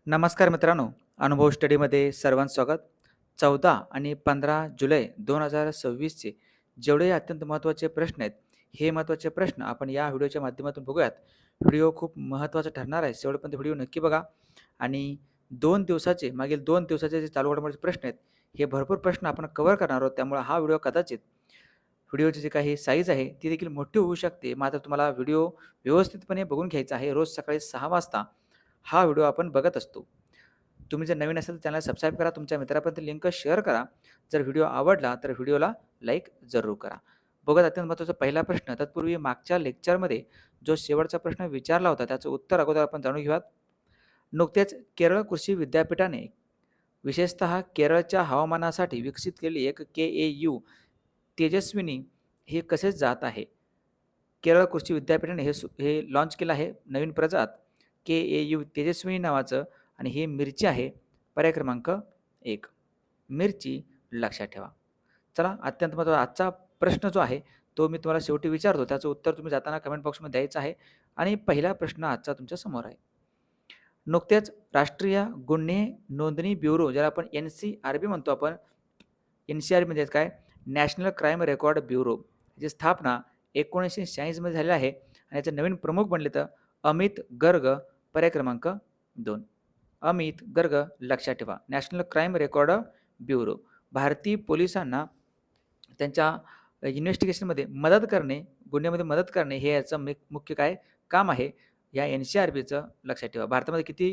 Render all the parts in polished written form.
नमस्कार मित्रांनो, अनुभव स्टडीमध्ये सर्वांचं स्वागत. 14 आणि 15 जुलै 2026चे जेवढे अत्यंत महत्त्वाचे प्रश्न आहेत, हे महत्त्वाचे प्रश्न आपण या व्हिडिओच्या माध्यमातून बघूयात. व्हिडिओ खूप महत्त्वाचा ठरणार आहे. शेवटपर्यंत व्हिडिओ नक्की बघा आणि 2 दिवसाचे जे चालू घडामोडीचे प्रश्न आहेत, हे भरपूर प्रश्न आपण कव्हर करणार आहोत. त्यामुळे हा व्हिडिओ कदाचित व्हिडिओची जी काही साईज आहे, ती देखील मोठी होऊ शकते. मात्र तुम्हाला व्हिडिओ व्यवस्थितपणे बघून घ्यायचा आहे. रोज सकाळी 6 वाजता हा व्हिडिओ आपण बघत असतो. तुम्ही जर नवीन असाल तर चॅनल सबस्क्राईब करा. तुमच्या मित्रापर्यंत लिंक शेअर करा. जर व्हिडिओ आवडला तर व्हिडिओला लाईक जरूर करा. बघूयात अत्यंत महत्त्वाचा पहिला प्रश्न. तत्पूर्वी मागच्या लेक्चरमध्ये जो शेवटचा प्रश्न विचारला होता त्याचं उत्तर अगोदर आपण जाणून घेऊयात. नुकतेच केरळ कृषी विद्यापीठाने विशेषतः केरळच्या हवामानासाठी विकसित केलेली एक KAU तेजस्विनी हे कसे जात आहे? केरळ कृषी विद्यापीठाने हे लॉन्च केलं आहे नवीन प्रजात KAU तेजस्विनी नावाचं आणि ही मिरची आहे. पर्याय क्रमांक 1 मिरची लक्षात ठेवा. चला अत्यंत महत्त्वाचा आजचा प्रश्न जो आहे तो मी तुम्हाला शेवटी विचारतो. त्याचं उत्तर तुम्ही जाताना कमेंट बॉक्समध्ये द्यायचं आहे आणि पहिला प्रश्न आजचा तुमच्या समोर आहे. नुकतेच राष्ट्रीय गुन्हे नोंदणी ब्युरो ज्याला आपण NCRB म्हणतो आपण. NCRB म्हणजे काय? National crime record bureau. याची स्थापना 1986 मध्ये झालेली आहे आणि याचे नवीन प्रमुख बनले तर अमित गर्ग. पर्याय क्रमांक 2 अमित गर्ग लक्षात ठेवा. नॅशनल क्राईम रेकॉर्ड ब्युरो भारतीय पोलिसांना त्यांच्या इन्व्हेस्टिगेशनमध्ये मदत करणे, गुन्ह्यामध्ये मदत करणे हे याचं मुख्य काय काम आहे. या NCRBचं लक्षात ठेवा. भारतामध्ये किती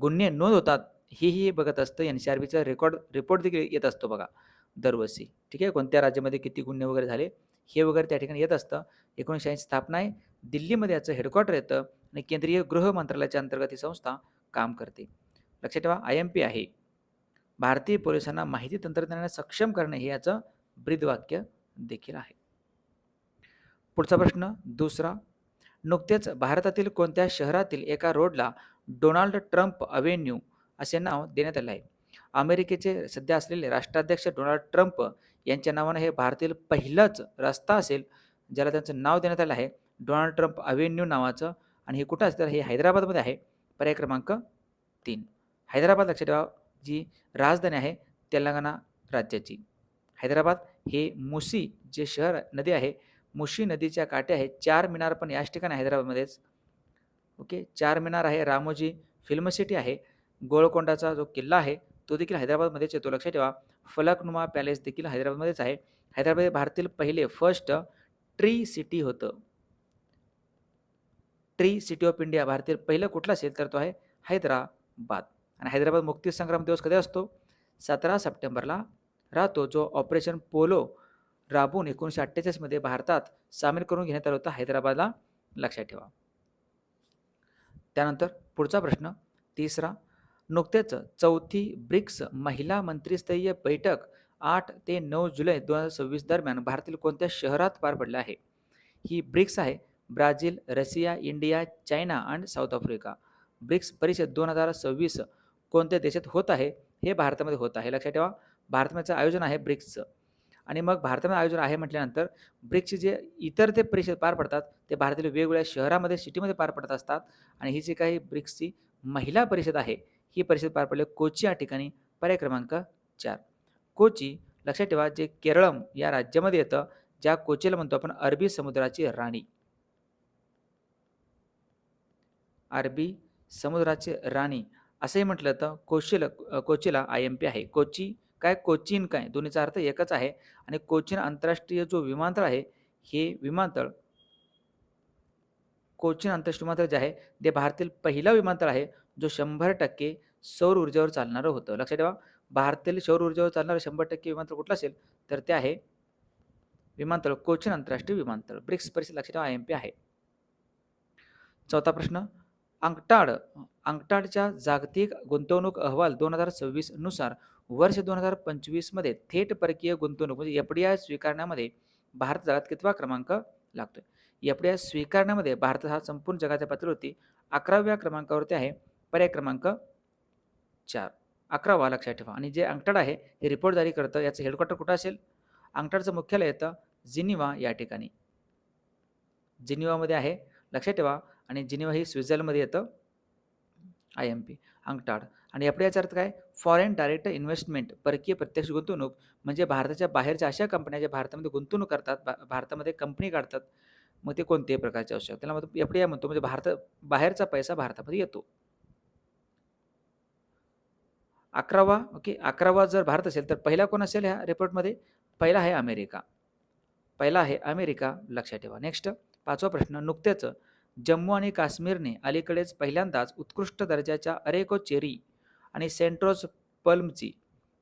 गुन्हे नोंद होतात हेही बघत असतं. NCRBचा रिपोर्ट देखील येत असतो बघा दरवर्षी. ठीक आहे. कोणत्या राज्यामध्ये किती गुन्हे वगैरे झाले हे वगैरे त्या ठिकाणी येत असतं. 1980 स्थापना आहे. दिल्लीमध्ये याचं हेडक्वार्टर येतं आणि केंद्रीय गृह मंत्रालयाच्या अंतर्गत ही संस्था काम करते. लक्षात ठेवा IMP आहे. भारतीय पोलिसांना माहिती तंत्रज्ञानाने सक्षम करणे हे याचं ब्रीदवाक्य देखील आहे. पुढचा प्रश्न दुसरा. नुकतेच भारतातील कोणत्या शहरातील एका रोडला डोनाल्ड ट्रम्प अव्हेन्यू असे नाव देण्यात आले आहे? अमेरिकेचे सध्या असलेले राष्ट्राध्यक्ष डोनाल्ड ट्रम्प यांच्या नावाने हे भारतातील पहिलाच रस्ता असेल ज्याला त्यांचं नाव देण्यात आलं आहे डोनाल्ड ट्रम्प अव्हेन्यू नावाचं. आणि हे कुठं असतं? हे हैदराबादमध्ये आहे. पर्याय क्रमांक 3 हैदराबाद लक्षात ठेवा. जी राजधानी आहे तेलंगणा राज्याची. हैदराबाद हे मुसी जे शहर नदी आहे, मुशी नदीच्या काठी आहे. चार मिनार पण याच ठिकाणी हैदराबादमध्येच. ओके. चार मिनार आहे. रामोजी फिल्म सिटी आहे. गोलकोंडाचा जो किल्ला आहे तो देखील हैदराबादमध्येच येतो. लक्षात ठेवा. फलकनुमा पॅलेस देखील हैदराबादमध्येच आहे. हैदराबाद हे भारतातील पहिले फर्स्ट ट्री सिटी होतं. ट्री सिटी ऑफ इंडिया भारतातील पहिलं कुठलं असेल तर तो आहे हैदराबाद. आणि हैदराबाद मुक्ती संग्राम दिवस कधी असतो? 17 सप्टेंबरला राहतो. जो ऑपरेशन पोलो राबवून 1948 मध्ये भारतात सामील करून घेण्यात आलं होतं हैदराबादला. लक्षात ठेवा. त्यानंतर पुढचा प्रश्न तिसरा. नुकतेच चौथी ब्रिक्स महिला मंत्रिस्तरीय बैठक 8 ते 9 जुलै 2026 दरम्यान भारतातील कोणत्या शहरात पार पडली आहे? ही ब्रिक्स आहे. ब्राझील, रशिया, इंडिया, चायना आणि साऊथ आफ्रिका. ब्रिक्स परिषद 2026 कोणत्या देशात होत आहे? हे भारतामध्ये होत आहे. लक्षात ठेवा. भारताचं आयोजन आहे ब्रिक्सचं. आणि मग भारतामध्ये आयोजन आहे म्हटल्यानंतर ब्रिक्सचे जे इतर ते परिषद पार पडतात ते भारतातील वेगवेगळ्या शहरामध्ये सिटीमध्ये पार पडत असतात. आणि ही जी काही ब्रिक्सची महिला परिषद आहे ही परिषद पार पडली कोची या ठिकाणी. पर्याय क्रमांक 4 कोची. लक्षात ठेवा. जे केरळम या राज्यामध्ये येतं, ज्या कोचीला म्हणतो आपण अरबी समुद्राची राणी. अरबी समुद्राची राणी असंही म्हटलं तर कोचीला IMP आहे. कोची काय कोचीन काय दोन्हीचा अर्थ एकच आहे. आणि कोचीन आंतरराष्ट्रीय जो विमानतळ आहे हे विमानतळ कोचीन आंतरराष्ट्रीय विमानतळ जे आहे ते भारतातील पहिलं विमानतळ आहे जो 100% सौर ऊर्जेवर चालणारं होतं. लक्षात ठेवा. भारतातील सौर ऊर्जेवर चालणारं 100% विमानतळ कुठलं असेल तर ते आहे विमानतळ कोचीन आंतरराष्ट्रीय विमानतळ. ब्रिक्स परिषद लक्षात ठेवा IMP आहे. चौथा प्रश्न. अंकटाडच्या जागतिक गुंतवणूक अहवाल 2026 नुसार वर्ष 2025 मध्ये थेट परकीय गुंतवणूक म्हणजे FDI स्वीकारण्यामध्ये भारत जगात कितवा क्रमांक लागतोय? FDI स्वीकारण्यामध्ये भारत हा संपूर्ण जगाच्या पातळीवरती 11व्या क्रमांकावरती आहे. पर्याय क्रमांक 4 11वा लक्षात ठेवा. आणि जे अंकटाड आहे हे रिपोर्ट जारी करतं. याचं हेडक्वार्टर कुठं असेल? अंकटाडचं मुख्यालय येतं जिनिव्हा या ठिकाणी. जिनिव्हामध्ये आहे. लक्षात ठेवा. आणि जिनिव्हा ही स्वित्झर्लंडमध्ये येतं. IMP अंगठाड. आणि एफडीआय याचा अर्थ काय? फॉरेन डायरेक्ट इन्व्हेस्टमेंट, परकीय प्रत्यक्ष गुंतवणूक. म्हणजे भारताच्या बाहेरच्या अशा कंपन्या ज्या भारतामध्ये गुंतवणूक करतात, भारतामध्ये कंपनी काढतात, मग ते कोणत्याही प्रकारचे असू शकतात, त्याला एफडीआय म्हणतो. म्हणजे बाहेरचा पैसा भारतामध्ये येतो. 11वा ओके 11वा जर भारत असेल तर पहिला कोण असेल ह्या रिपोर्टमध्ये? पहिला आहे अमेरिका. पहिला आहे अमेरिका, लक्षात ठेवा. नेक्स्ट 5वा प्रश्न. नुकतेच जम्मू आणि काश्मीरने अलीकडेच पहिल्यांदाच उत्कृष्ट दर्जाच्या अरेको चेरी आणि सेंट्रोज पल्मची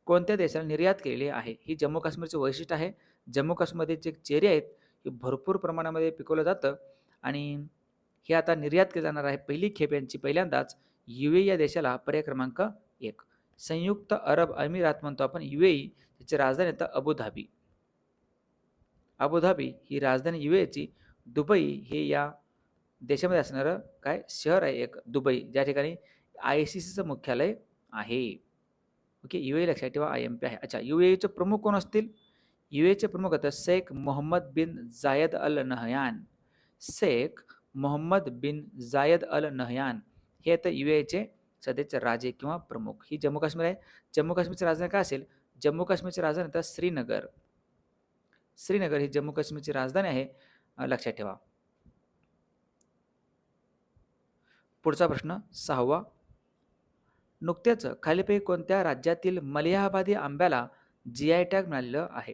कोणत्या देशाला निर्यात केलेली आहे? ही जम्मू काश्मीरचे वैशिष्ट्य आहे. जम्मू काश्मीरमध्ये जे चेरी आहेत हे भरपूर प्रमाणामध्ये पिकवलं जातं आणि हे आता निर्यात केलं जाणार आहे. पहिली खेप यांची पहिल्यांदाच UAE या देशाला पर्याय क्रमांक 1. संयुक्त अरब अमिरात म्हणतो आपण UAE, त्याची राजधानी येतं अबुधाबी. अबुधाबी ही राजधानी UAEची. दुबई हे या देशामध्ये असणारं काय शहर आहे एक दुबई, ज्या ठिकाणी ICCचं मुख्यालय आहे. ओके UAE लक्षात ठेवा IMP आहे. अच्छा UAEचे प्रमुख कोण असतील? UAEचे प्रमुख आहेत शेख मोहम्मद बिन जायद अल नहयान. शेख मोहम्मद बिन जायद अल नहयान हे आहेत UAEचे सध्याचे राजे किंवा प्रमुख. ही जम्मू काश्मीर आहे. जम्मू काश्मीरची राजधानी काय असेल? जम्मू काश्मीरची राजधानी तर श्रीनगर. श्रीनगर ही जम्मू काश्मीरची राजधानी आहे, लक्षात ठेवा. पुढचा प्रश्न 6वा. नुकत्याच खालीलपैकी कोणत्या राज्यातील मलिहाबादी आंब्याला GI टॅग मिळालेलं आहे?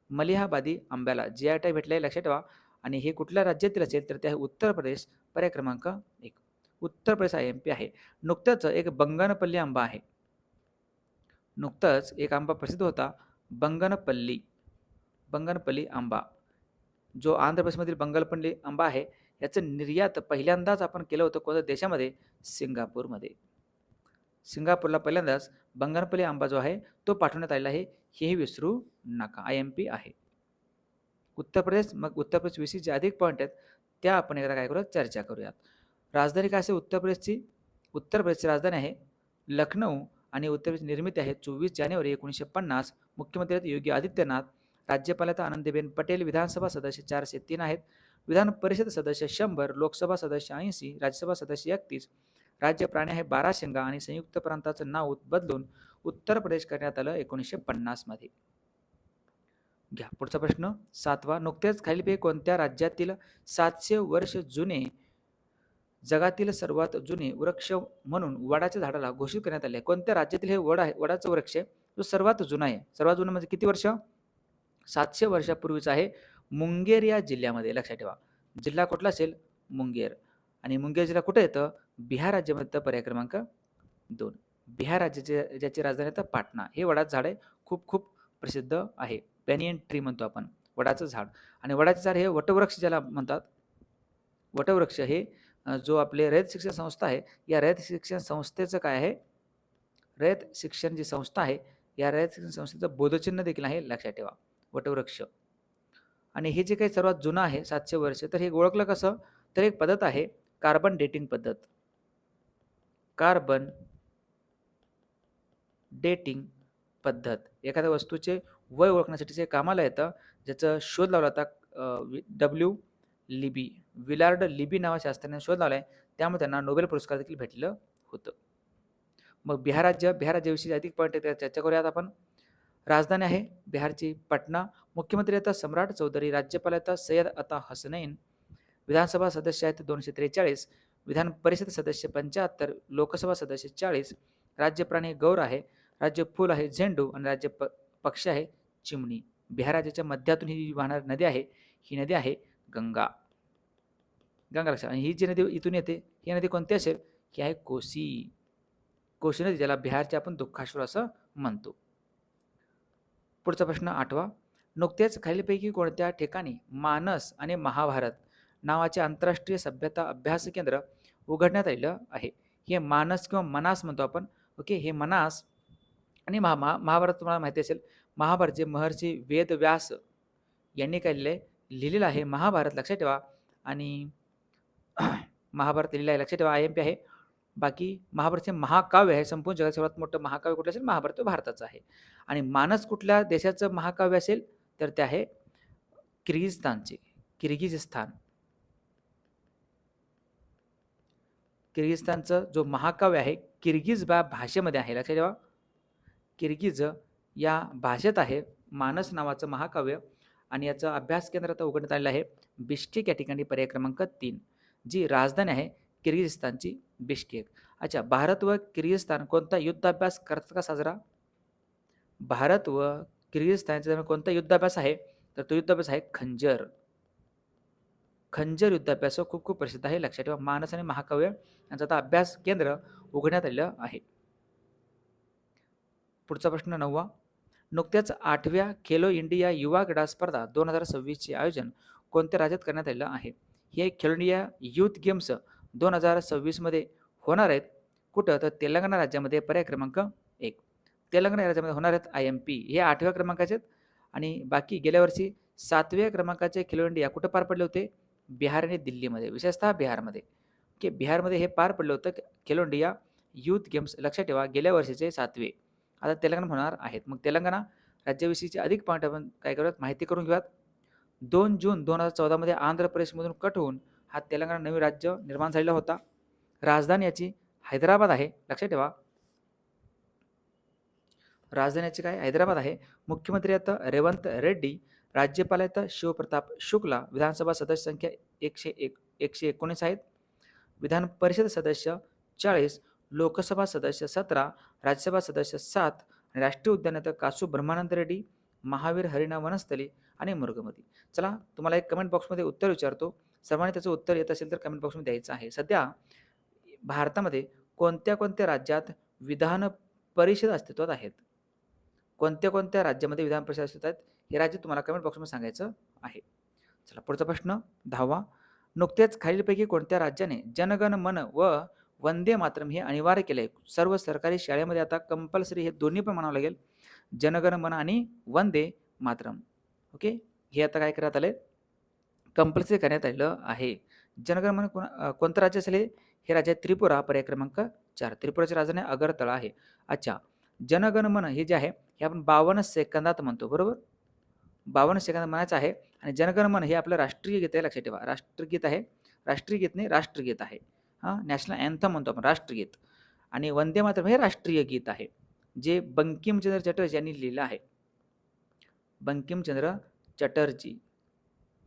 मलिहाबादी आंब्याला GI टॅग भेटले, लक्षात ठेवा. आणि हे कुठल्या राज्यातील असेल तर ते आहे उत्तर प्रदेश, पर्याय क्रमांक 1. उत्तर प्रदेश IMP आहे. नुकत्याच एक बंगनपल्ली आंबा आहे. नुकताच एक आंबा प्रसिद्ध होता, बंगनपल्ली. बंगनपल्ली आंबा जो आंध्र प्रदेशमधील बंगनपल्ली आंबा आहे, याचं निर्यात पहिल्यांदाच आपण केलं होतं कोणत्या देशामध्ये? सिंगापूरमध्ये. सिंगापूरला पहिल्यांदाच बंगनपल्ली आंबा जो आहे तो पाठवण्यात आलेला आहे, हेही विसरू नका. IMP आहे. उत्तर प्रदेश. मग उत्तर प्रदेश विषयी जे अधिक पॉईंट आहेत त्या आपण एकदा काय करूयात, चर्चा करूयात. राजधानी काय असेल उत्तर प्रदेशची? उत्तर प्रदेशची राजधानी आहे लखनौ आणि उत्तर प्रदेशची निर्मिती आहे 24 जानेवारी 1950. मुख्यमंत्री आहेत योगी आदित्यनाथ. राज्यपाल आहेत आनंदीबेन पटेल. विधानसभा सदस्य 403 आहेत. विधान परिषद सदस्य 100, लोकसभा सदस्य 80, राज्यसभा सदस्य 31. राज्य प्राणी आहे बाराशिंगा आणि संयुक्त प्रांताचं नाव बदलून उत्तर प्रदेश करण्यात आलं 1950 मध्ये. घ्या पुढचा प्रश्न 7वा. नुकतेच खालीलपैकी कोणत्या राज्यातील 700 वर्ष जुने जगातील सर्वात जुने वृक्ष म्हणून वडाच्या झाडाला घोषित करण्यात आले? कोणत्या राज्यातील हे वड आहे, वडाचं वृक्ष आहे जो सर्वात जुना आहे? सर्वात जुना म्हणजे किती वर्ष? 700 वर्षापूर्वीचा आहे. मुंगेर या जिल्ह्यामध्ये, लक्षात ठेवा. जिल्हा कुठला असेल? मुंगेर. आणि मुंगेर जिल्हा कुठे येतं? बिहार राज्यामध्ये, पर्याय क्रमांक 2. बिहार राज्याचे ज्याची राजधानी आहे पाटणा. हे वडाचं झाड आहे, खूप खूप प्रसिद्ध आहे. बॅनियन ट्री म्हणतो आपण वडाचं झाड. आणि वडाचे झाड हे वटवृक्ष ज्याला म्हणतात. वटवृक्ष हे जो आपले रयत शिक्षण संस्था आहे, या रयत शिक्षण संस्थेचं काय आहे? रयत शिक्षण जी संस्था आहे, या रयत शिक्षण संस्थेचं बोधचिन्ह देखील आहे, लक्षात ठेवा, वटवृक्ष. आणि हे जे काही सर्वात जुनं आहे 700 वर्ष, तर हे ओळखलं कसं? तर एक पद्धत आहे कार्बन डेटिंग पद्धत. कार्बन डेटिंग पद्धत एखाद्या वस्तूचे वय ओळखण्यासाठी कामाला येतं, ज्याचा शोध लावला होता लिबी, विलार्ड लिबी नावाच्या शास्त्रज्ञाने शोध लावलाय. त्यामुळे त्यांना नोबेल पुरस्कार देखील भेटलं होतं. मग बिहार राज्याविषयी अधिक पॉईंट चर्चा करूयात आपण. राजधानी आहे बिहारची पटना. मुख्यमंत्री येतात सम्राट चौधरी. राज्यपाल येतात सय्यद अता हसनैन. विधानसभा सदस्य आहेत 243. विधान परिषद सदस्य 75. लोकसभा सदस्य 40. राज्य प्राणी गौर आहे. राज्य फूल आहे झेंडू. आणि राज्य पक्ष आहे चिमणी. बिहार राज्याच्या मध्यातून ही वाहणारी नदी आहे, ही नदी आहे गंगा. गंगा लक्षात. आणि ही जी नदी इथून येते, ही नदी कोणती असेल? ही आहे कोसी. कोशी नदी, ज्याला बिहारचे आपण दुःखाश्रू असं म्हणतो. पुढचा प्रश्न 8वा. नुकतेच खालीलपैकी कोणत्या ठिकाणी मानस आणि महाभारत नावाचे आंतरराष्ट्रीय सभ्यता अभ्यास केंद्र उघडण्यात आलेलं आहे? हे मानस किंवा मनास म्हणतो आपण. ओके, हे मनास आणि महाभारत तुम्हाला माहिती असेल. महाभारत जे महर्षी वेद व्यास यांनी काय लिहिलेलं आहे महाभारत, लक्षात ठेवा. आणि महाभारत लिहिलेलं आहे, लक्षात ठेवा. IMP आहे. बाकी महाभारत हे महाकाव्य आहे. संपूर्ण जगात सर्वात मोठं महाकाव्य कुठलं असेल? महाभारत भारताचं आहे. आणि मानस कुठल्या देशाचं महाकाव्य असेल? तर ते आहे किर्गिझिस्तानचे. किर्गिझिस्तान. किर्गिझस्तानचं जो महाकाव्य आहे किर्गिज भाषेमध्ये आहे, लक्षात ठेवा. किर्गिज या भाषेत आहे मानस नावाचं महाकाव्य आणि याचा अभ्यास केंद्र आता उघडण्यात आलेलं आहे बिश्केक या ठिकाणी, पर्याय क्रमांक 3. जी राजधानी आहे किर्गिझस्तानची बिश्केक. अच्छा, भारत व किर्गिझस्तान कोणता युद्धाभ्यास करतात का साजरा? भारत व किर्गिझस्तानच्या दरम्यान कोणता युद्धाभ्यास आहे? तर तो युद्धाभ्यास आहे खंजर. खंजर युद्धाभ्यास खूप खूप प्रसिद्ध आहे, लक्षात ठेवा. मानस आणि महाकाव्य यांचा आता अभ्यास केंद्र उघडण्यात आलेलं आहे. पुढचा प्रश्न 9वा. नुकत्याच 8व्या खेलो इंडिया युवा क्रीडा स्पर्धा 2026 चे आयोजन कोणत्या राज्यात करण्यात आलेलं आहे? हे खेलो इंडिया यूथ गेम्स 2026 मध्ये होणार आहेत. कुठं? तर तेलंगणा राज्यामध्ये, पर्याय क्रमांक 1. तेलंगणा या राज्यामध्ये होणार आहेत IMP. हे 8व्या क्रमांकाचे आहेत आणि बाकी गेल्या वर्षी 7व्या क्रमांकाचे खेलो इंडिया कुठं पार पडले होते? बिहार आणि दिल्लीमध्ये, विशेषतः बिहारमध्ये. ओके, बिहारमध्ये हे पार पडलं होतं खेलो इंडिया यूथ गेम्स, लक्षात ठेवा. गेल्या वर्षीचे 7वे आता तेलंगणा होणार आहेत. मग तेलंगणा राज्याविषयीचे अधिक पॉईंट आपण काय करूयात, माहिती करून घेऊयात. 2 जून 2014 मध्ये आंध्र प्रदेशमधून कट होऊन हा तेलंगणा नवीन राज्य निर्माण झालेला होता. राजधानी याची हैदराबाद आहे, लक्षात ठेवा. राजधानी याची काय? हैदराबाद आहे. मुख्यमंत्री आहेत रेवंत रेड्डी. राज्यपाल आहेत शिवप्रताप शुक्ला. विधानसभा सदस्य संख्या 119 आहेत. विधान परिषद सदस्य 40, लोकसभा सदस्य 17, राज्यसभा सदस्य 7 आणि राष्ट्रीय उद्यानात कासू ब्रह्मानंद रेड्डी, महावीर हरिणा वनस्थली आणि मृगमती. चला, तुम्हाला एक कमेंट बॉक्समध्ये उत्तर विचारतो. सर्वांनी त्याचं उत्तर येत असेल तर कमेंट बॉक्समध्ये द्यायचं आहे. सध्या भारतामध्ये कोणत्या कोणत्या राज्यात विधान परिषद अस्तित्वात आहेत? कोणत्या कोणत्या राज्यामध्ये विधान परिषद अस्तित्वात आहेत हे राज्य तुम्हाला कमेंट बॉक्समध्ये सांगायचं आहे. चला, पुढचा प्रश्न 10वा. नुकतेच खालीलपैकी कोणत्या राज्याने जनगण मन व वंदे मातरम हे अनिवार्य केले? सर्व सरकारी शाळेमध्ये आता कंपल्सरी हे दोन्ही पण म्हणावं लागेल, जनगण मन आणि वंदे मातरम. ओके, हे आता काय करण्यात आले? कंपल्सरी करण्यात आलेलं आहे. जनगण मन कोणतं राज्य असेल हे राज्य आहे त्रिपुरा, पर्याय क्रमांक 4. त्रिपुराची राजधानी अगरतळा आहे. अच्छा, जनगण मन हे जे आहे हे आपण 52 सेकंदात म्हणतो, बरोबर. 52 सेकंदात म्हणायचं आहे. आणि जनगण मन हे आपलं राष्ट्रीय गीत आहे, लक्षात ठेवा. राष्ट्रगीत आहे, राष्ट्रीय गीत नाही, राष्ट्रगीत आहे. नॅशनल अँथम म्हणतो आपण, राष्ट्रगीत. आणि वंदे मातरम हे राष्ट्रीय गीत आहे, जे बंकिमचंद्र चटर्जी यांनी लिहिलं आहे. बंकिमचंद्र चटर्जी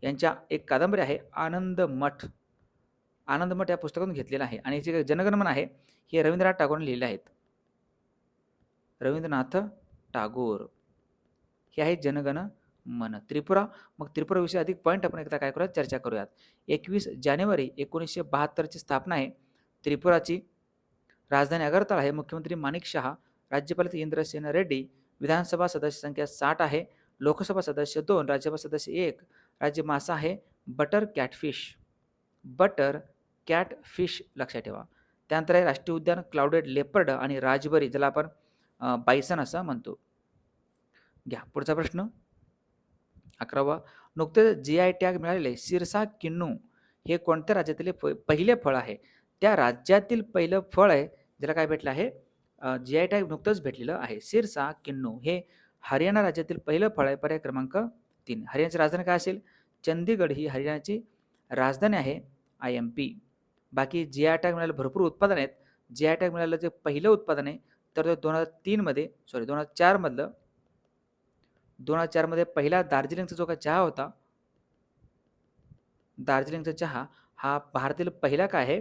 यांच्या एक कादंबरी आहे आनंद मठ. आनंद मठ या पुस्तकातून घेतलेलं आहे. आणि जे जनगणमन आहे हे रवींद्रनाथ टागोरने लिहिले आहेत. रवींद्रनाथ टागोर हे आहे जनगण मन. त्रिपुरा, मग त्रिपुराविषयी अधिक पॉईंट आपण एकदा काय करूयात, चर्चा करूयात. 21 जानेवारी 1972 ची स्थापना आहे त्रिपुराची. राजधानी अगरतळा आहे. मुख्यमंत्री माणिक शहा. राज्यपाल इंद्रसेन रेड्डी. विधानसभा सदस्य संख्या 60 आहे. लोकसभा सदस्य 2, राज्यसभा सदस्य 1. राज्य मासा आहे बटर कॅटफिश. बटर कॅटफिश, लक्षात ठेवा. त्यानंतर आहे राष्ट्रीय उद्यान क्लाउडेड लेपर्ड आणि राजबरी, ज्याला आपण बायसन असं म्हणतो. घ्या पुढचा प्रश्न 11वा. नुकतेच GI टॅग मिळालेले सिरसा किन्नू हे कोणत्या राज्यातील पहिले फळ आहे? त्या राज्यातील पहिलं फळ आहे ज्याला काय भेटलं आहे, GI टॅग नुकतंच भेटलेलं आहे. सिरसा किन्नू हे हरियाणा राज्यातील पहिलं फळ आहे, पर्याय क्रमांक 3. हरियाणाची राजधानी काय असेल? चंदीगड ही हरियाणाची राजधानी आहे, IMP. बाकी GI टॅग मिळालेलं भरपूर उत्पादन आहेत. GI टॅग मिळालेलं जे पहिलं उत्पादन आहे तर ते 2003 मध्ये 2004 मधलं 2004 मध्ये पहिला दार्जिलिंगचा जो काही चहा होता, दार्जिलिंगचा चहा हा भारतातील पहिला काय आहे,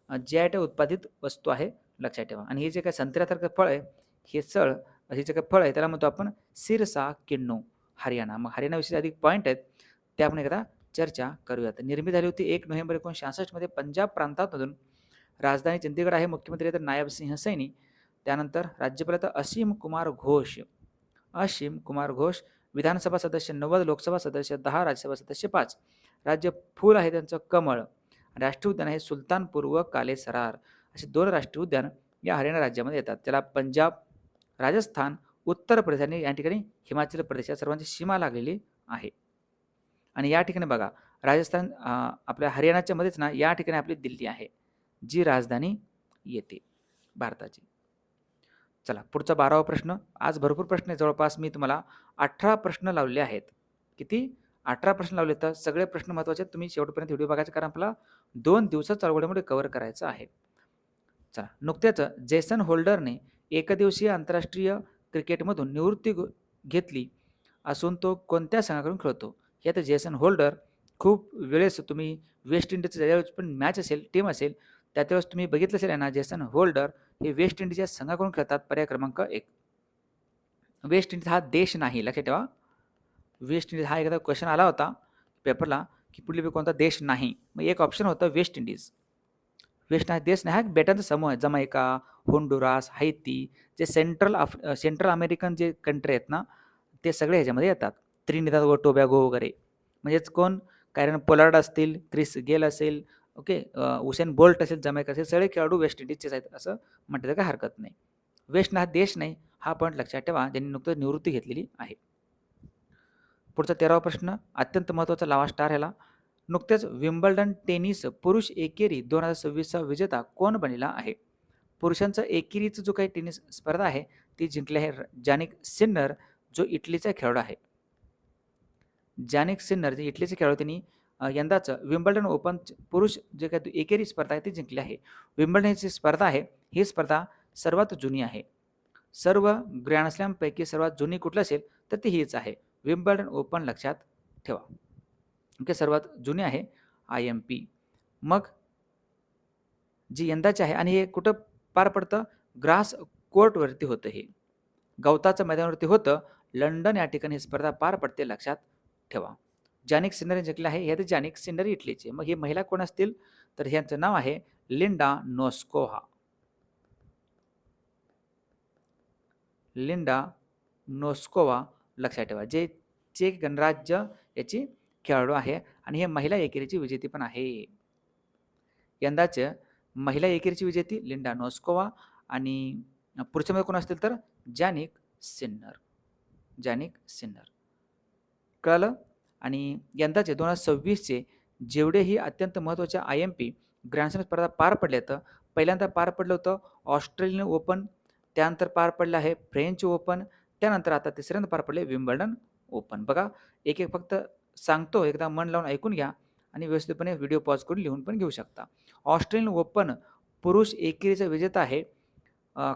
GI टॅग उत्पादित वस्तू आहे, लक्षात ठेवा. आणि हे जे काही संत्र्यासारखं फळ आहे, हे जे काही फळ आहे त्याला म्हणतो आपण सिरसा किन्नू, हरियाणा. मग हरियाणाविषयी अधिक पॉईंट आहेत ते आपण एकदा चर्चा करूयात. निर्मिती झाली होती 1 नोव्हेंबर 1966 मध्ये पंजाब प्रांतातून. राजधानी चंदीगड आहे. मुख्यमंत्री आहेत नायब सिंह सैनी. त्यानंतर राज्यपाल आहेत असीम कुमार घोष. असीम कुमार घोष. विधानसभा सदस्य 90, लोकसभा सदस्य 10, राज्यसभा सदस्य 5. राज्य फूल आहे त्यांचं कमळ. राष्ट्रीय उद्यान आहे सुलतानपूर व कालेसरार. असे 2 राष्ट्रीय उद्यान या हरियाणा राज्यामध्ये येतात. त्याला पंजाब, राजस्थान, उत्तर प्रदेश आणि या ठिकाणी हिमाचल प्रदेश या सर्वांची सीमा लागलेली आहे. आणि या ठिकाणी बघा, राजस्थान आपल्या हरियाणाच्या मध्येच ना या ठिकाणी आपली दिल्ली आहे, जी राजधानी येते भारताची. चला पुढचा 12वा प्रश्न. आज भरपूर प्रश्न आहे, जवळपास मी तुम्हाला 18 प्रश्न लावले आहेत. किती? 18 प्रश्न लावले. तर सगळे प्रश्न महत्त्वाचे आहेत. तुम्ही शेवटपर्यंत व्हिडिओ बघायचा, कारण आपल्याला 2 दिवसात चालगोड्यामध्ये कव्हर करायचं आहे. चला, नुकत्याच जेसन होल्डरने एकदिवसीय आंतरराष्ट्रीय क्रिकेटमधून निवृत्ती घेतली असून तो कोणत्या संघाकडून खेळतो? हे आता जेसन होल्डर खूप वेळेस तुम्ही वेस्ट इंडिजचं ज्यावेळेस पण मॅच असेल, टीम असेल, त्यावेळेस तुम्ही बघितलं असेल ना, जेसन होल्डर हे वेस्ट इंडिजच्या संघाकडून खेळतात. पर्याय क्रमांक 1. वेस्ट इंडिज हा देश नाही, लक्षात ठेवा. वेस्ट इंडिज हा एकदा क्वेश्चन आला होता पेपरला की पुढील कोणता देश नाही, मग एक ऑप्शन होतं वेस्ट इंडिज. वेस्ट हा देश नाही, हा बेटांचा समूह आहे. जमैका, होंडुरास, हैती, जे सेंट्रल अमेरिकन जे कंट्री आहेत ना, ते सगळे ह्याच्यामध्ये येतात. त्रिनिदाद व टोबॅगो वगैरे. म्हणजेच कोण, कारण पोलार्ड असतील, क्रिस गेल असेल, ओके, उसेन बोल्ट असेल, जमैका असेल, सगळे खेळाडू वेस्ट इंडिजचेच आहेत असं म्हटलं तर काही हरकत नाही. वेस्ट हा देश नाही, हा पॉईंट लक्षात ठेवा, ज्यांनी नुकतंच निवृत्ती घेतलेली आहे. पुढचा 13वा प्रश्न अत्यंत महत्त्वाचा लावा स्टार ह्याला. नुकतेच विम्बल्डन टेनिस पुरुष एकेरी 2026चा विजेता कोण बनलेला आहे? पुरुषांचा एकेरीचा जो काही टेनिस स्पर्धा आहे ती जिंकली आहे जानिक सिन्नर, जो इटलीचा खेळाडू आहे. जानिक सिन्नर जे इटलीचे खेळाडू, त्यांनी यंदाचं विम्बल्डन ओपन पुरुष जे काही एकेरी स्पर्धा आहे ती जिंकली आहे. विम्बल्डन ही स्पर्धा आहे, ही स्पर्धा सर्वात जुनी आहे. सर्व ग्रँड स्लॅमपैकी सर्वात जुनी कुठलं असेल तर ती हीच आहे, विम्बल्डन ओपन, लक्षात ठेवा. ओके, सर्वात जुनी आहे IMP. मग जी यंदाची आहे आणि हे कुठं पार पडतं? ग्रास कोर्टवरती होतं, हे गवताच्या मैदानावरती होतं. लंडन या ठिकाणी ही स्पर्धा पार पडते, लक्षात ठेवा. जानिक सिन्नर जिंकले आहे, हे तर जानिक सिन्नर इटलीचे. मग ही महिला कोण असतील तर ह्यांचं नाव आहे लिंडा नोस्कोव्हा. लिंडा नोस्कोव्हा, लक्षात ठेवा, जे चेक गणराज्य याची खेळाडू आहे आणि हे महिला एकेरीची विजेती पण आहे. यंदाचे महिला एकेरीची विजेती लिंडा नोस्कोव्हा आणि पुरुषांमध्ये कोण असतील तर जानिक सिन्नर. जानिक सिन्नर, कळलं. आणि यंदाचे 2026चे जेवढेही अत्यंत महत्त्वाच्या IMP ग्रँडस्लॅम स्पर्धा पार पडल्या, तर पहिल्यांदा पार पडलं होतं ऑस्ट्रेलियन ओपन, त्यानंतर पार पडलं आहे फ्रेंच ओपन, त्यानंतर आता तिसऱ्यांदा पार पडले विम्बल्डन ओपन. बघा, एक एक फक्त सांगतो, एकदा मन लावून ऐकून घ्या आणि व्यवस्थितपणे व्हिडिओ पॉज करून लिहून पण घेऊ शकता. ऑस्ट्रेलियन ओपन पुरुष एकेरीचा विजेता आहे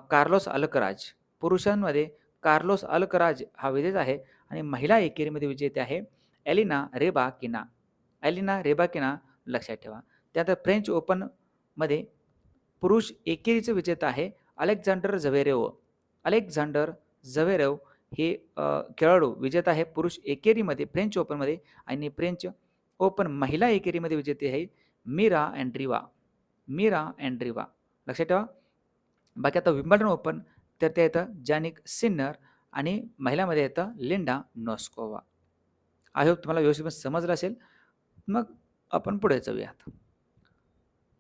कार्लोस अल्कराज. पुरुषांमध्ये कार्लोस अल्कराज हा विजेता आहे आणि महिला एकेरीमध्ये विजेते आहे एलिना रेबाकिना. एलिना रेबाकिना, लक्षात ठेवा. त्यानंतर फ्रेंच ओपनमध्ये पुरुष एकेरीचे विजेता आहे अलेक्झांडर झवेरेव. अलेक्झांडर झवेरेव हे खेळाडू विजेता आहे पुरुष एकेरीमध्ये फ्रेंच ओपनमध्ये, आणि फ्रेंच ओपन महिला एकेरीमध्ये विजेते आहे मीरा अँड्रीवा. मीरा अँड्रीवा, लक्षात ठेवा. बाकी आता विम्बल्डन ओपन तर ते येतं जानिक सिन्नर आणि महिलामध्ये येतं लिंडा नोस्कोव्हा. आय होप तुम्हाला व्यवस्थित समजलं असेल. मग आपण पुढे जाऊयात.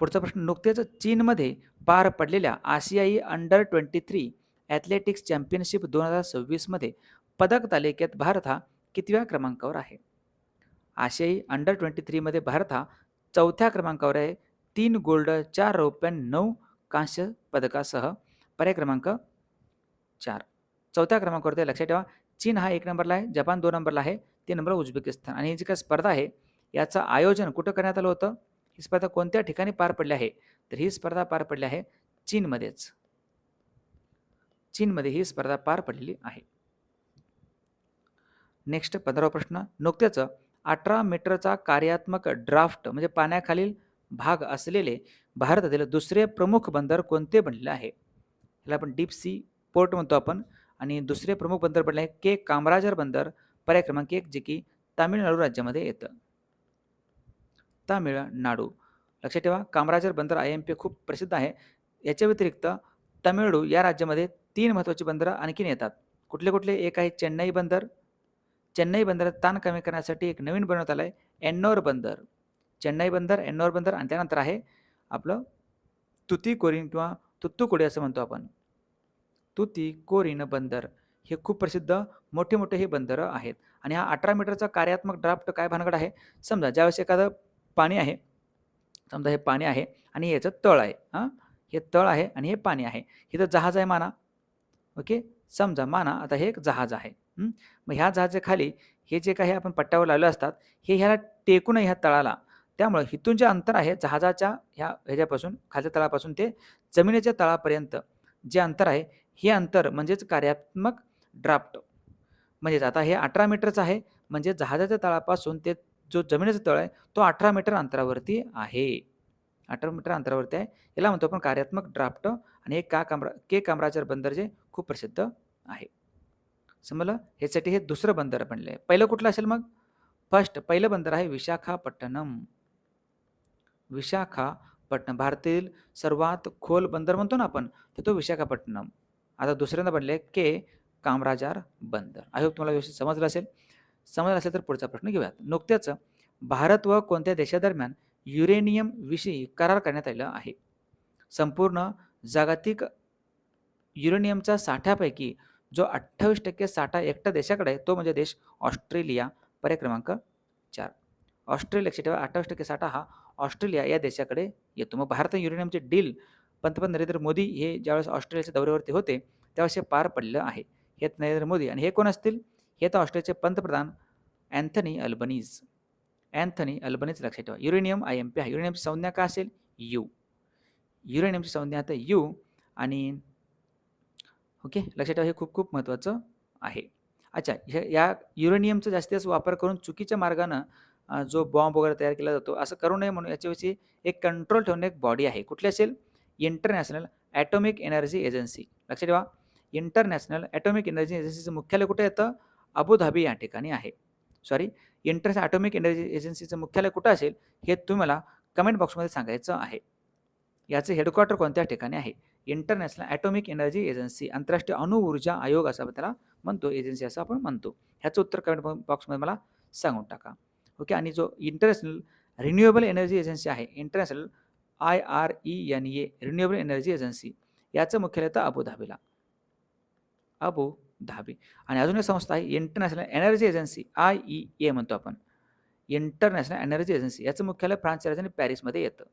पुढचा प्रश्न, नुकतेच चीनमध्ये पार पडलेल्या आशियाई अंडर 23 ॲथलेटिक्स चॅम्पियनशिप 2026 मध्ये पदक तालिकेत भारत हा कितव्या क्रमांकावर आहे? आशियाई अंडर 23 मध्ये भारत हा 4थ्या क्रमांकावर आहे. 3 गोल्ड, 4 रौप्य, 9 कांस्य पदकासह. पर्याय क्रमांक 4, 4थ्या क्रमांकावरती, लक्षात ठेवा. चीन हा 1 नंबरला आहे, जपान 2 नंबरला आहे, 3 नंबरला उझबेकिस्तान. आणि ही जी काही स्पर्धा आहे याचं आयोजन कुठं करण्यात आलं होतं? ही स्पर्धा कोणत्या ठिकाणी पार पडली आहे? तर ही स्पर्धा पार पडली आहे चीनमध्येच. चीनमध्ये ही स्पर्धा पार पडलेली आहे. नेक्स्ट 15वा प्रश्न, नुकतेच 18 मीटरचा कार्यात्मक ड्राफ्ट म्हणजे पाण्याखालील भाग असलेले भारतातील दुसरे प्रमुख बंदर कोणते बनलेले आहे? याला आपण डीप सी पोर्ट म्हणतो आपण. आणि दुसरे प्रमुख बंदर बनले आहे के कामराजर बंदर. पर्याय क्रमांक 1, जे की तामिळनाडू राज्यामध्ये येतं. तामिळनाडू, लक्षात ठेवा. कामराजर बंदर IMP खूप प्रसिद्ध आहे. याच्या व्यतिरिक्त तामिळनाडू या राज्यामध्ये 3 महत्त्वाची बंदरं आणखीन येतात. कुठले कुठले? एक आहे चेन्नई बंदर. चेन्नई बंदरात ताण कमी करण्यासाठी एक नवीन बनवण्यात आलं आहे एन्नोर बंदर. चेन्नई बंदर, एन्नोर बंदर, आणि त्यानंतर आहे आपलं तुतीकोरीन किंवा तुत्तुकुडी असं म्हणतो आपण. तुतीकोरीन बंदर हे खूप प्रसिद्ध मोठे मोठे हे बंदरं आहेत. आणि हा 18 मीटरचा कार्यात्मक ड्राफ्ट काय भानगड आहे? समजा ज्यावेळेस एखादं पाणी आहे, समजा हे पाणी आहे आणि याचं तळ आहे. हे तळ आहे आणि हे पाणी आहे. इथं जहाज आहे माना. ओके, समजा माना आता हे एक जहाज आहे. मग ह्या जहाजाच्या खाली हे जे काही आपण पट्ट्यावर लावले असतात, हे ह्याला टेकून ह्या तळाला, त्यामुळे इथून जे अंतर आहे जहाजाच्या ह्याच्यापासून खालच्या तळापासून ते जमिनीच्या तळापर्यंत जे अंतर आहे, हे अंतर म्हणजेच कार्यात्मक ड्राफ्ट. म्हणजेच आता हे 18 मीटरचं आहे, म्हणजे जहाजाच्या तळापासून ते जो जमिनीचा तळ आहे, तो 18 मीटर अंतरावरती आहे. 18 मीटर अंतरावरती आहे. याला म्हणतो आपण कार्यात्मक ड्राफ्ट आणि हे के कामराजर बंदर जे खूप प्रसिद्ध आहे. समजलं? ह्यासाठी हे दुसरं बंदर बनले. पहिलं कुठलं असेल मग? पहिलं बंदर आहे विशाखापट्टणम. विशाखापट्टणम भारतातील सर्वात खोल बंदर म्हणतो ना आपण, तर तो विशाखापट्टणम. आता दुसऱ्यांदा बनले के कामराजार बंदर. आय होप तुम्हाला व्यवस्थित समजलं असेल. समजलं असेल तर पुढचा प्रश्न घेऊयात. नुकत्याच भारत व कोणत्या देशादरम्यान युरेनियम विषयी करार करण्यात आलेला आहे? संपूर्ण जागतिक युरेनियमच्या साठ्यापैकी जो 28% साठा एकट्या देशाकडे आहे, तो म्हणजे देश ऑस्ट्रेलिया. पर्याय क्रमांक 4. ऑस्ट्रेलिया लक्षात ठेवा, 28% साठा हा ऑस्ट्रेलिया या देशाकडे येतो. मग भारत युरेनियमचे डील पंतप्रधान नरेंद्र मोदी हे ज्यावेळेस ऑस्ट्रेलियाच्या दौऱ्यावरती होते, त्यावेळेस हे पार पडलं आहे. हे नरेंद्र मोदी आणि हे कोण असतील? हे तर ऑस्ट्रेलियाचे पंतप्रधान अँथनी अल्बनीज. अँथनी अल्बनीज लक्षात ठेवा. युरेनियम IMP आहे. युरेनियमची संज्ञा काय असेल? यू. युरेनियमची संज्ञा आता यू आणि ओके लक्षात ठेवा, हे खूप खूप महत्त्वाचं आहे. अच्छा, या युरेनियमचा जास्तीत जास्त वापर करून चुकीच्या मार्गानं जो बॉम्ब वगैरे तयार केला जातो, असं करू नये म्हणून याच्याविषयी एक कंट्रोल ठेवणे एक बॉडी आहे. कुठली असेल? International atomic energy agency. लक्षात ठेवा, इंटरनॅशनल ॲटॉमिक एनर्जी एजन्सीचं मुख्यालय कुठे येतं? अबुधाबी या ठिकाणी आहे. सॉरी, इंटरनॅशनल ॲटॉमिक एनर्जी एजन्सीचं मुख्यालय कुठं असेल हे तुम्ही मला कमेंट बॉक्समध्ये सांगायचं आहे. याचे हेडक्वार्टर कोणत्या ठिकाणी आहे? इंटरनॅशनल ॲटॉमिक एनर्जी एजन्सी, आंतरराष्ट्रीय अणु ऊर्जा आयोग असं आपण त्याला म्हणतो, एजन्सी असं आपण म्हणतो. ह्याचं उत्तर कमेंट बॉक्समध्ये मला सांगून टाका. ओके, आणि जो इंटरनॅशनल रिन्युएबल एनर्जी एजन्सी आहे, international IRENA renewable energy agency, याचं मुख्यालय तर अबुधाबीला. अबुधाबी. आणि अजून एक संस्था आहे इंटरनॅशनल एनर्जी एजन्सी, IEA म्हणतो आपण. इंटरनॅशनल एनर्जी एजन्सी याचं मुख्यालय फ्रान्सच्या राजधानी पॅरिसमध्ये येतं.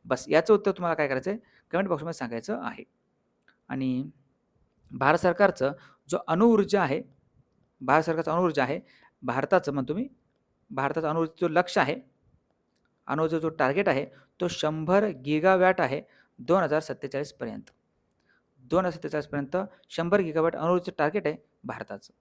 बस याचं उत्तर तुम्हाला काय करायचं आहे? कमेंट बॉक्समध्ये सांगायचं आहे. आणि भारत सरकारचं जो अणुऊर्जा आहे, भारत सरकारचं अणुऊर्जा आहे, भारताचं म्हणतो मी, भारताचं अणुऊर्जेचं जो लक्ष्य आहे, अणुऊर्जा जो टार्गेट आहे, तो 100 गिगावॅट आहे 2047 पर्यंत. 2047 पर्यंत 100 गिगावॅट अणुऊर्जेचं टार्गेट आहे भारताचं.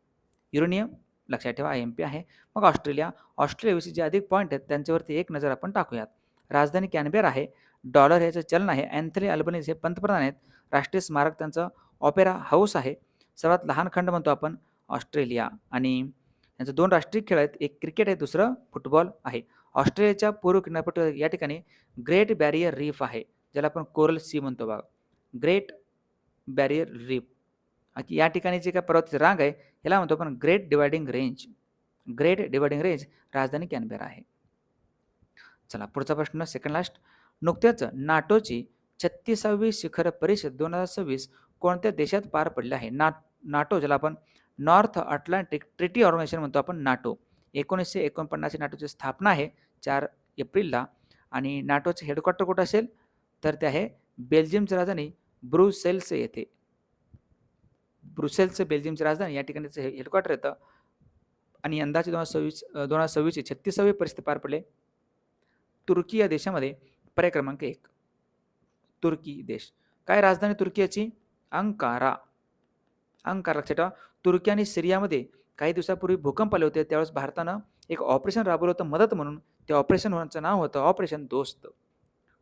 युरेनियम लक्षात ठेवा IMP आहे. मग ऑस्ट्रेलियाविषयी जे अधिक पॉईंट आहेत त्यांच्यावरती एक नजर आपण टाकूयात. राजधानी कॅनबेरा आहे. डॉलर ह्याचं चलन आहे. अँथनी अल्बनीज हे पंतप्रधान आहेत. राष्ट्रीय स्मारक त्यांचं ऑपेरा हाऊस आहे. सर्वात लहान खंड म्हणतो आपण ऑस्ट्रेलिया. आणि यांचे 2 राष्ट्रीय खेळ आहेत, एक क्रिकेट आहे, दुसरं फुटबॉल आहे. ऑस्ट्रेलियाच्या पूर्व किनारपट्टीवर या ठिकाणी ग्रेट बॅरियर रीफ आहे, ज्याला आपण कोरल सी म्हणतो बघा. Great barrier reef. या ठिकाणी जे काय पर्वताची रांग आहे याला म्हणतो आपण great dividing range. Great dividing range राजधानी कॅनबेरा आहे. चला पुढचा प्रश्न, सेकंड लास्ट. नुकत्याच नाटोची 36वी शिखर परिषद 2026 कोणत्या देशात पार पडली आहे? नाटो ज्याला आपण नॉर्थ अटलांटिक ट्रिटी ऑर्गनायझेशन म्हणतो आपण, नाटो. 1949 नाटोची स्थापना आहे 4 एप्रिलला. आणि नाटोचे हेडक्वार्टर कुठं असेल? तर ते आहे बेल्जियमची राजधानी ब्रुसेल्स येथे. ब्रुसेल्स बेल्जियमची राजधानी या ठिकाणी हेडक्वार्टर येतं. आणि यंदाची 2026ची 36वी परिषद पार पडले तुर्की या देशामध्ये. पर्याय क्रमांक 1 तुर्की देश. काय राजधानी तुर्कीची? अंकारा. अंकारा लक्षात ठेवा. तुर्की आणि सिरियामध्ये काही दिवसापूर्वी भूकंप आले होते, त्यावेळेस भारतानं एक ऑपरेशन राबवलं होतं मदत म्हणून. त्या ऑपरेशनचं नाव होतं ऑपरेशन दोस्त.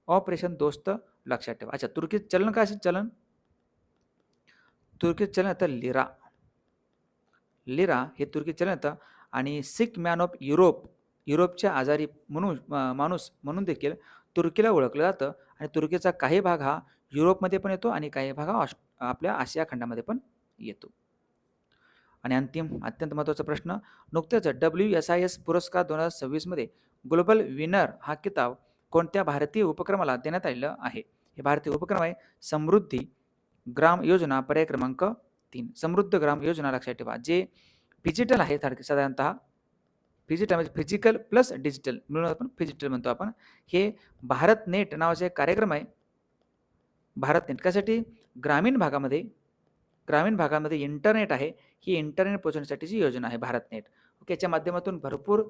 ऑपरेशन दोस्त लक्षात ठेवा. अच्छा, तुर्कीचं चलन काय असेल? चलन तुर्कीचं चलन येतं लिरा. लिरा हे तुर्की चलन येतं. आणि सिक मॅन ऑफ युरोप, युरोपच्या आजारी माणूस म्हणून देखील तुर्कीला ओळखलं जातं. आणि तुर्कीचा काही भाग हा युरोपमध्ये पण येतो आणि काही भाग हा आपल्या आशिया खंडामध्ये पण येतो. आणि अंतिम अत्यंत महत्त्वाचा प्रश्न, नुकत्याच WSIS पुरस्कार 2026 मध्ये ग्लोबल विनर हा किताब कोणत्या भारतीय उपक्रमाला देण्यात आलेला आहे? हे भारतीय उपक्रम आहे समृद्धी ग्राम योजना. पर्याय क्रमांक 3 समृद्ध ग्राम योजना. लक्षात ठेवा, जे फिजिटल आहे साधारणतः, फिजिटल म्हणजे फिजिकल प्लस डिजिटल मिळून आपण फिजिटल म्हणतो आपण. हे भारत नेट नावाचा एक कार्यक्रम आहे. भारत नेट कशासाठी? ग्रामीण भागामध्ये इंटरनेट आहे, ही इंटरनेट पोहोचवण्यासाठीची योजना आहे भारत नेट. ओके, याच्या माध्यमातून भरपूर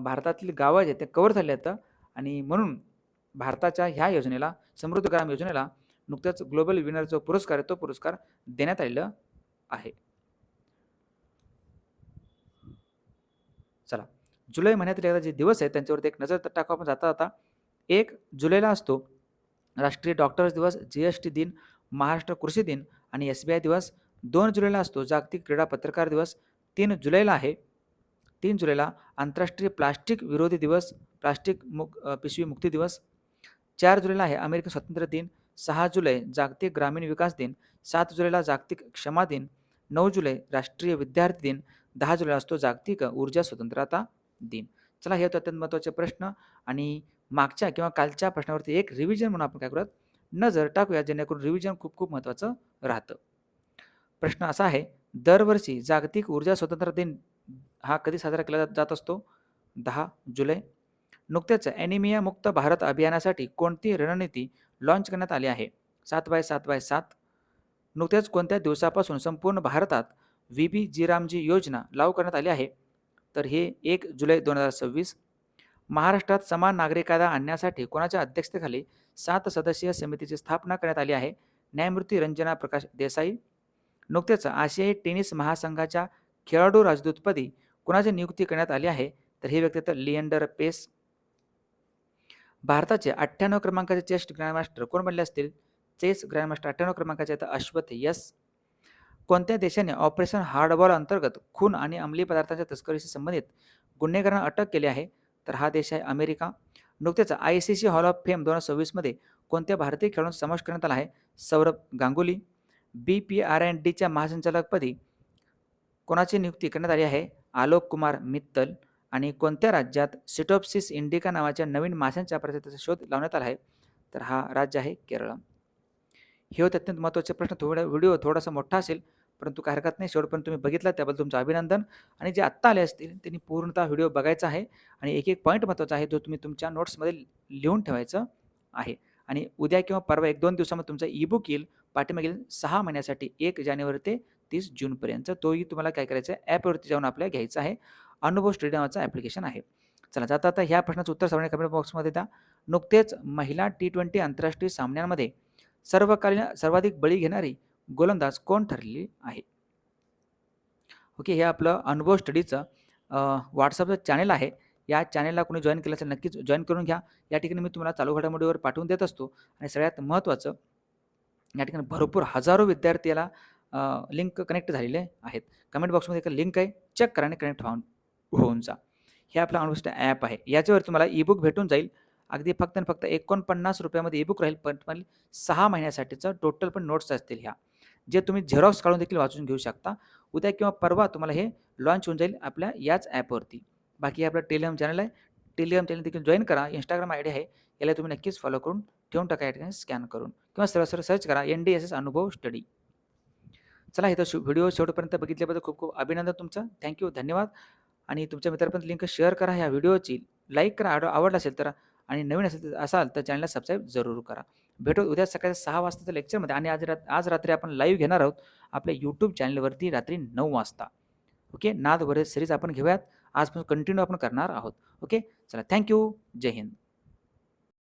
भारतातील गावं आहेत ते कव्हर झाले आहेत. आणि म्हणून भारताच्या ह्या योजनेला, समृद्ध ग्राम योजनेला नुकत्याच ग्लोबल विनर जो पुरस्कार आहे तो पुरस्कार देण्यात आलेला आहे. चला, जुलै महिन्यातील एखादा जे दिवस आहे त्यांच्यावरती एक नजर टाकू आपण जाता जाता. 1 जुलैला असतो राष्ट्रीय डॉक्टर्स दिवस, GST दिन, महाराष्ट्र कृषी दिन आणि SBI दिवस. 2 जुलैला असतो जागतिक क्रीडा पत्रकार दिवस. 3 जुलैला आहे 3 जुलैला आंतरराष्ट्रीय प्लास्टिक विरोधी दिवस, पिशवी मुक्ती दिवस. 4 जुलैला आहे अमेरिकन स्वातंत्र्य दिन. 6 जुलै जागतिक ग्रामीण विकास दिन. 7 जुलैला जागतिक क्षमा दिन. 9 जुलै राष्ट्रीय विद्यार्थी दिन. 10 जुलै असतो जागतिक ऊर्जा स्वतंत्रता दिन. चला, हे होते अत्यंत महत्त्वाचे प्रश्न आणि मागच्या किंवा कालच्या प्रश्नावरती एक रिव्हिजन म्हणून आपण काय करूयात, नजर टाकूया, जेणेकरून रिव्हिजन खूप खूप महत्त्वाचं राहतं. प्रश्न असा आहे, दरवर्षी जागतिक ऊर्जा स्वतंत्रता दिन हा कधी साजरा केला जात असतो? 10 जुलै. नुकतेच ॲनिमिया मुक्त भारत अभियानासाठी कोणती रणनीती लॉन्च करण्यात आली आहे? 7x7x7. नुकत्याच कोणत्या दिवसापासून संपूर्ण भारतात VB रामजी योजना लागू करण्यात आली आहे? तर हे 1 जुलै 2026. महाराष्ट्रात समान नागरी कायदा आणण्यासाठी कोणाच्या अध्यक्षतेखाली 7 सदस्यीय समितीची स्थापना करण्यात आली आहे? न्यायमूर्ती रंजना प्रकाश देसाई. नुकतेच आशियाई टेनिस महासंघाच्या खेळाडू राजदूतपदी कोणाची नियुक्ती करण्यात आली आहे? तर हे व्यक्ती तर लिएंडर पेस. भारताचे 98 क्रमांकाचे चेस ग्रँडमास्टर कोण बनले असतील? चेस ग्रँडमास्टर 98 क्रमांकाचे आहेत अश्वथ यस. कोणत्या देशाने ऑपरेशन हार्डबॉल अंतर्गत खून आणि अंमली पदार्थांच्या तस्करीशी संबंधित गुन्हेगारांना अटक केली आहे? तर हा देश आहे अमेरिका. नुकतेच ICC हॉल ऑफ फेम 2026 मध्ये कोणत्या भारतीय खेळाडूंचा समावेश करण्यात आला आहे? सौरभ गांगुली. BPRNDच्या महासंचालकपदी कोणाची नियुक्ती करण्यात आली आहे? आलोक कुमार मित्तल. आणि कोणत्या राज्यात सिटोप्सिस इंडिका नावाच्या नवीन माशांच्या प्रजातीचा शोध लावण्यात आला आहे? तर हा राज्य आहे केरळ. हे होते अत्यंत महत्त्वाचे प्रश्न. व्हिडिओ थोडासा मोठा असेल, परंतु काय हरकत नाही, शेवटपर्यंत तुम्ही बघितला त्याबद्दल तुमचं अभिनंदन. आणि जे आत्ता आले असतील त्यांनी पूर्णतः व्हिडिओ बघायचा आहे आणि एक एक पॉईंट महत्त्वाचा आहे जो तुम्ही तुमच्या नोट्समध्ये लिहून ठेवायचं आहे. आणि उद्या किंवा परवा 1-2 दिवसामध्ये तुमचा ईबुक येईल पाठीमागील 6 महिन्यासाठी 1 जानेवारी ते 30 जूनपर्यंत. तोही तुम्हाला काय करायचं आहे, ॲपवरती जाऊन आपल्याला घ्यायचा आहे. अनुभव स्टडी नावाचं ॲप्लिकेशन आहे. चला, जाता आता ह्या प्रश्नाचं उत्तर सर्वांनी कमेंट बॉक्समध्ये द्या. नुकतेच महिला T20 आंतरराष्ट्रीय सामन्यांमध्ये सर्वकालीन सर्वाधिक बळी घेणारी गोलंदाज कोण ठरलेली आहे? ओके, हे आपलं अनुभव स्टडीचं व्हॉट्सअपचं चॅनल आहे. या चॅनलला कोणी जॉईन केलं असेल नक्कीच जॉईन करून घ्या. या ठिकाणी मी तुम्हाला चालू घडामोडीवर पाठवून देत असतो. आणि सगळ्यात महत्त्वाचं, या ठिकाणी भरपूर हजारो विद्यार्थी याला लिंक कनेक्ट झालेले आहेत. कमेंट बॉक्समध्ये एक लिंक आहे, चेक करा आणि कनेक्ट होऊन जा. हे आपलं अनुभव स्टडी ॲप आहे. याच्यावर तुम्हाला ईबुक भेटून जाईल. अगदी फक्त आणि फक्त 49 रुपयामध्ये ईबुक राहील. पण 6 महिन्यासाठीचं टोटल पण नोट्स असतील ह्या, जे तुम्ही झेरॉक्स काढून देखील वाचून घेऊ शकता. उद्या किंवा परवा तुम्हाला हे लॉन्च होऊन जाईल आपल्या याच ॲपवरती. बाकी आपलं टेलिग्राम चॅनल आहे, टेलिग्राम चॅनल देखील जॉईन करा. इंस्टाग्राम आयडी आहे, याला तुम्ही नक्कीच फॉलो करून ठेवून टाका या ठिकाणी स्कॅन करून, किंवा सरळ सर्च करा NDSS अनुभव स्टडी. चला, इथं व्हिडिओ शेवटपर्यंत बघितल्याबद्दल खूप खूप अभिनंदन तुमचं. थँक्यू, धन्यवाद. आणि तुमच्या मित्रांपर्यंत लिंक शेअर करा, ह्या व्हिडिओची लाईक करा आवडला असेल तर, आणि नवीन असाल तर चॅनलला सबस्क्राईब जरूर करा. भेटू उद्या सकाळी 6 वाजताच्या लेक्चरमध्ये. आणि आज रात्री आपण लाईव्ह घेणार आहोत आपल्या यूट्यूब चॅनलवरती रात्री 9 वाजता. ओके, नाद बरेच सिरीज आपण घेऊयात, आजपासून कंटिन्यू आपण करणार आहोत. ओके, चला, थँक्यू, जय हिंद.